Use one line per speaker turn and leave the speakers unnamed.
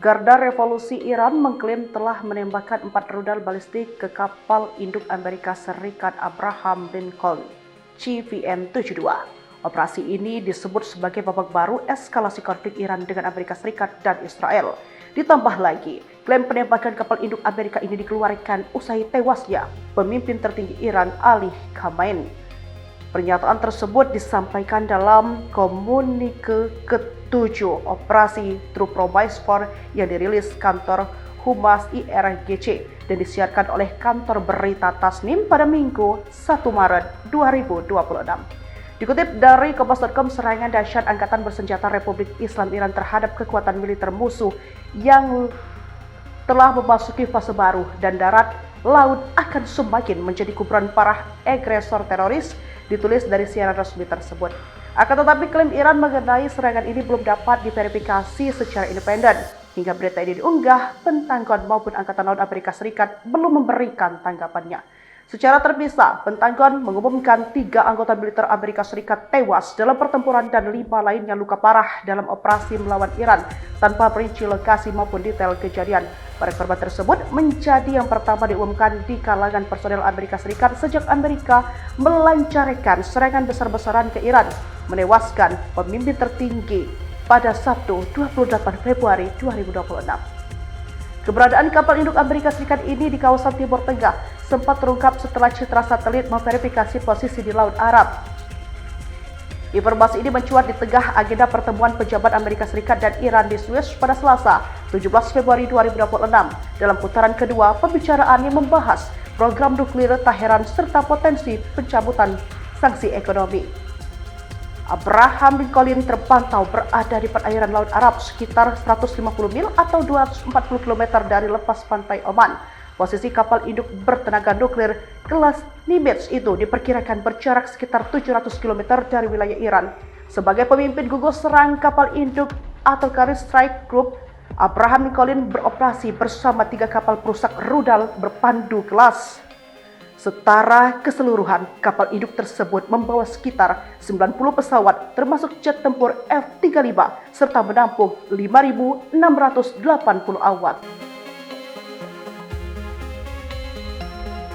Garda Revolusi Iran mengklaim telah menembakkan 4 rudal balistik ke kapal induk Amerika Serikat Abraham Lincoln CVN-72. Operasi ini disebut sebagai babak baru eskalasi konflik Iran dengan Amerika Serikat dan Israel. Ditambah lagi, klaim penembakan kapal induk Amerika ini dikeluarkan usai tewasnya pemimpin tertinggi Iran Ali Khamenei. Pernyataan tersebut disampaikan dalam komunike ke-7 Operasi True Promise 4 yang dirilis kantor Humas IRGC dan disiarkan oleh kantor berita Tasnim pada Minggu 1 Maret 2026. Dikutip dari Kompas.com, serangan dahsyat Angkatan Bersenjata Republik Islam Iran terhadap kekuatan militer musuh yang telah memasuki fase baru dan darat laut akan semakin menjadi kuburan para agresor teroris, ditulis dari siaran resmi tersebut. Akan tetapi klaim Iran mengenai serangan ini belum dapat diverifikasi secara independen. Hingga berita ini diunggah, Pentagon maupun Angkatan Laut Amerika Serikat belum memberikan tanggapannya. Secara terpisah, Pentagon mengumumkan 3 anggota militer Amerika Serikat tewas dalam pertempuran dan 5 lainnya luka parah dalam operasi melawan Iran tanpa merinci lokasi maupun detail kejadian. Para korban tersebut menjadi yang pertama diumumkan di kalangan personel Amerika Serikat sejak Amerika melancarkan serangan besar-besaran ke Iran, menewaskan pemimpin tertinggi pada Sabtu 28 Februari 2026. Keberadaan kapal induk Amerika Serikat ini di kawasan Timur Tengah sempat terungkap setelah citra satelit memverifikasi posisi di Laut Arab. Informasi ini mencuat di tengah agenda pertemuan pejabat Amerika Serikat dan Iran di Swiss pada Selasa, 17 Februari 2026. Dalam putaran kedua, pembicaraan yang membahas program nuklir Teheran serta potensi pencabutan sanksi ekonomi. Abraham Lincoln terpantau berada di perairan Laut Arab sekitar 150 mil atau 240 km dari lepas pantai Oman. Posisi kapal induk bertenaga nuklir kelas Nimitz itu diperkirakan berjarak sekitar 700 km dari wilayah Iran. Sebagai pemimpin gugus serang kapal induk atau Carrier Strike Group, Abraham Lincoln beroperasi bersama 3 kapal perusak rudal berpandu kelas. Setara keseluruhan, kapal induk tersebut membawa sekitar 90 pesawat termasuk jet tempur F-35 serta menampung 5.680 awak.